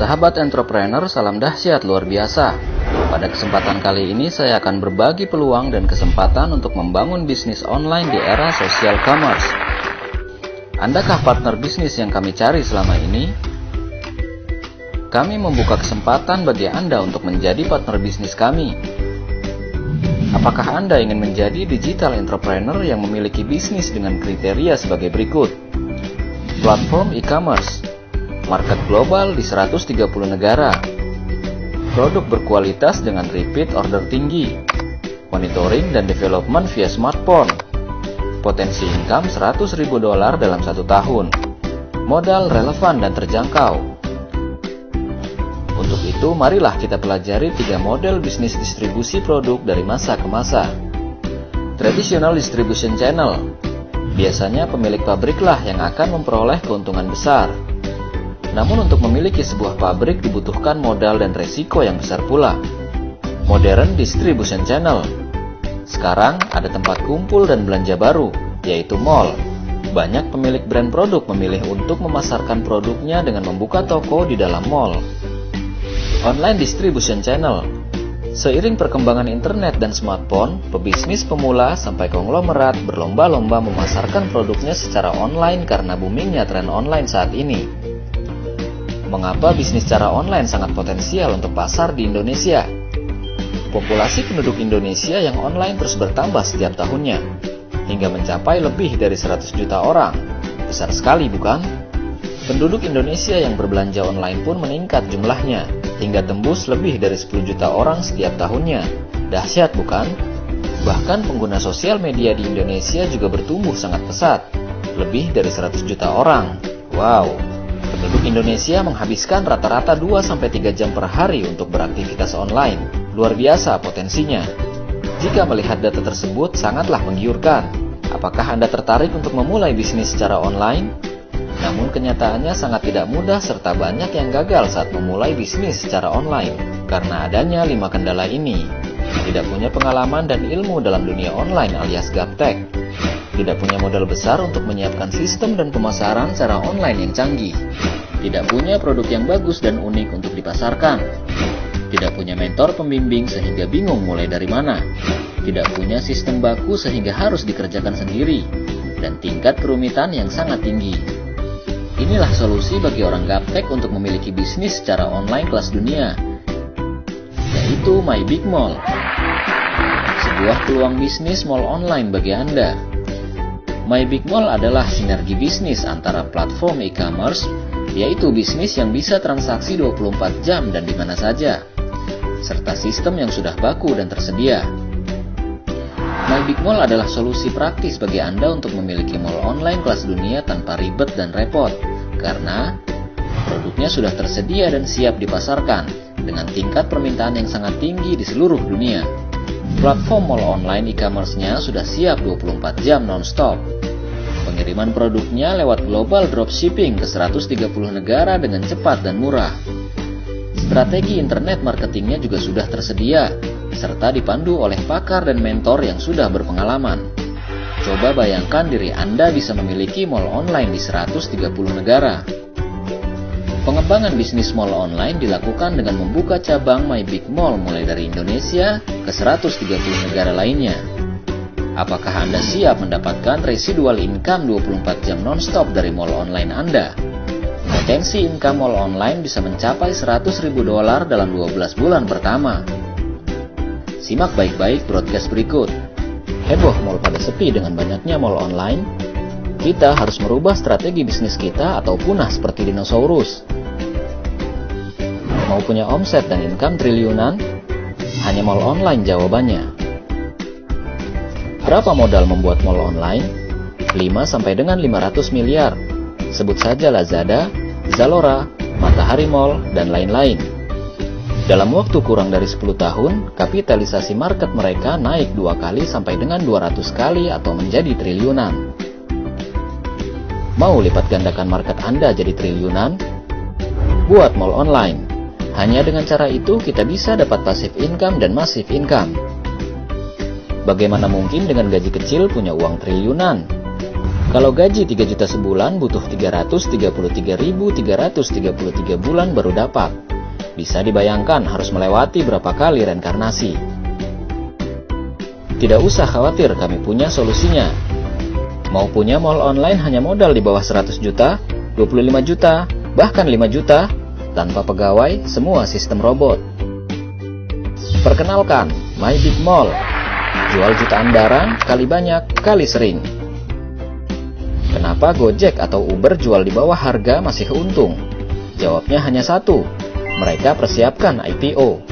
Sahabat entrepreneur, salam dahsyat luar biasa. Pada kesempatan kali ini saya akan berbagi peluang dan kesempatan untuk membangun bisnis online di era social commerce. Andakah partner bisnis yang kami cari selama ini? Kami membuka kesempatan bagi Anda untuk menjadi partner bisnis kami. Apakah Anda ingin menjadi digital entrepreneur yang memiliki bisnis dengan kriteria sebagai berikut? Platform e-commerce, market global di 130 negara, produk berkualitas dengan repeat order tinggi, monitoring dan development via smartphone, potensi income $100.000 dalam 1 tahun, modal relevan dan terjangkau. Untuk itu, marilah kita pelajari 3 model bisnis distribusi produk dari masa ke masa. Traditional distribution channel, biasanya pemilik pabriklah yang akan memperoleh keuntungan besar. Namun untuk memiliki sebuah pabrik dibutuhkan modal dan resiko yang besar pula. Modern distribution channel, sekarang ada tempat kumpul dan belanja baru, yaitu mall. Banyak pemilik brand produk memilih untuk memasarkan produknya dengan membuka toko di dalam mall. Online distribution channel, seiring perkembangan internet dan smartphone, pebisnis pemula sampai konglomerat berlomba-lomba memasarkan produknya secara online karena boomingnya tren online saat ini. Mengapa bisnis secara online sangat potensial untuk pasar di Indonesia? Populasi penduduk Indonesia yang online terus bertambah setiap tahunnya, hingga mencapai lebih dari 100 juta orang. Besar sekali, bukan? Penduduk Indonesia yang berbelanja online pun meningkat jumlahnya, hingga tembus lebih dari 10 juta orang setiap tahunnya. Dahsyat, bukan? Bahkan pengguna sosial media di Indonesia juga bertumbuh sangat pesat, lebih dari 100 juta orang. Wow! Penduduk Indonesia menghabiskan rata-rata 2-3 jam per hari untuk beraktivitas online. Luar biasa potensinya. Jika melihat data tersebut sangatlah menggiurkan. Apakah Anda tertarik untuk memulai bisnis secara online? Namun kenyataannya sangat tidak mudah serta banyak yang gagal saat memulai bisnis secara online karena adanya 5 kendala ini. Tidak punya pengalaman dan ilmu dalam dunia online alias gaptek. Tidak punya modal besar untuk menyiapkan sistem dan pemasaran secara online yang canggih. Tidak punya produk yang bagus dan unik untuk dipasarkan. Tidak punya mentor pembimbing sehingga bingung mulai dari mana. Tidak punya sistem baku sehingga harus dikerjakan sendiri. Dan tingkat kerumitan yang sangat tinggi. Inilah solusi bagi orang gaptek untuk memiliki bisnis secara online kelas dunia, yaitu My Big Mall. Sebuah peluang bisnis mall online bagi Anda. My Big Mall adalah sinergi bisnis antara platform e-commerce, yaitu bisnis yang bisa transaksi 24 jam dan di mana saja, serta sistem yang sudah baku dan tersedia. My Big Mall adalah solusi praktis bagi Anda untuk memiliki mall online kelas dunia tanpa ribet dan repot, karena produknya sudah tersedia dan siap dipasarkan dengan tingkat permintaan yang sangat tinggi di seluruh dunia. Platform mall online e-commerce-nya sudah siap 24 jam non-stop. Pengiriman produknya lewat global dropshipping ke 130 negara dengan cepat dan murah. Strategi internet marketingnya juga sudah tersedia, serta dipandu oleh pakar dan mentor yang sudah berpengalaman. Coba bayangkan diri Anda bisa memiliki mall online di 130 negara. Pengembangan bisnis mall online dilakukan dengan membuka cabang My Big Mall mulai dari Indonesia ke 130 negara lainnya. Apakah Anda siap mendapatkan residual income 24 jam non-stop dari mall online Anda? Potensi income mall online bisa mencapai $100.000 dalam 12 bulan pertama. Simak baik-baik broadcast berikut. Heboh mall pada sepi dengan banyaknya mall online? Kita harus merubah strategi bisnis kita atau punah seperti dinosaurus. Mau punya omset dan income triliunan? Hanya mall online jawabannya. Berapa modal membuat mall online? 5 dengan 500 miliar. Sebut saja Lazada, Zalora, Matahari Mall, dan lain-lain. Dalam waktu kurang dari 10 tahun, kapitalisasi market mereka naik 2 kali sampai dengan 200 kali atau menjadi triliunan. Mau lipat gandakan market Anda jadi triliunan? Buat mall online. Hanya dengan cara itu kita bisa dapat passive income dan massive income. Bagaimana mungkin dengan gaji kecil punya uang triliunan? Kalau gaji 3 juta sebulan butuh 333.333 bulan baru dapat. Bisa dibayangkan harus melewati berapa kali reinkarnasi. Tidak usah khawatir, kami punya solusinya. Mau punya mall online hanya modal di bawah 100 juta, 25 juta, bahkan 5 juta, tanpa pegawai, semua sistem robot. Perkenalkan, My Big Mall. Jual jutaan barang, kali banyak, kali sering. Kenapa Gojek atau Uber jual di bawah harga masih untung? Jawabnya hanya satu, mereka persiapkan IPO.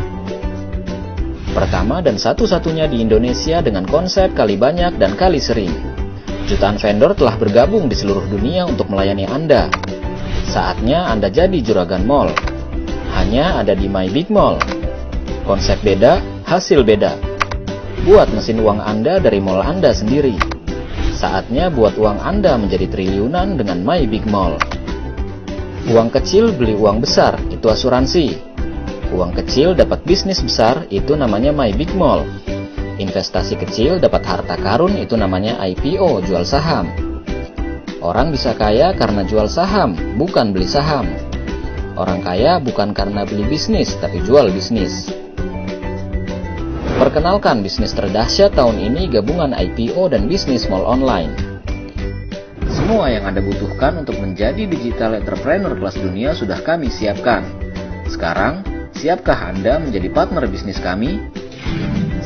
Pertama dan satu-satunya di Indonesia dengan konsep kali banyak dan kali sering. Jutaan vendor telah bergabung di seluruh dunia untuk melayani Anda. Saatnya Anda jadi juragan mall. Hanya ada di My Big Mall. Konsep beda, hasil beda. Buat mesin uang Anda dari mall Anda sendiri. Saatnya buat uang Anda menjadi triliunan dengan My Big Mall. Uang kecil beli uang besar, itu asuransi. Uang kecil dapat bisnis besar, itu namanya My Big Mall. Investasi kecil dapat harta karun, itu namanya IPO, jual saham. Orang bisa kaya karena jual saham, bukan beli saham. Orang kaya bukan karena beli bisnis, tapi jual bisnis. Perkenalkan bisnis terdahsyat tahun ini gabungan IPO dan bisnis mall online. Semua yang Anda butuhkan untuk menjadi digital entrepreneur kelas dunia sudah kami siapkan. Sekarang, siapkah Anda menjadi partner bisnis kami?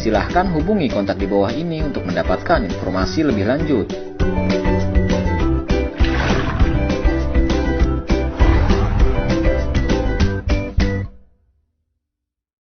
Silahkan hubungi kontak di bawah ini untuk mendapatkan informasi lebih lanjut.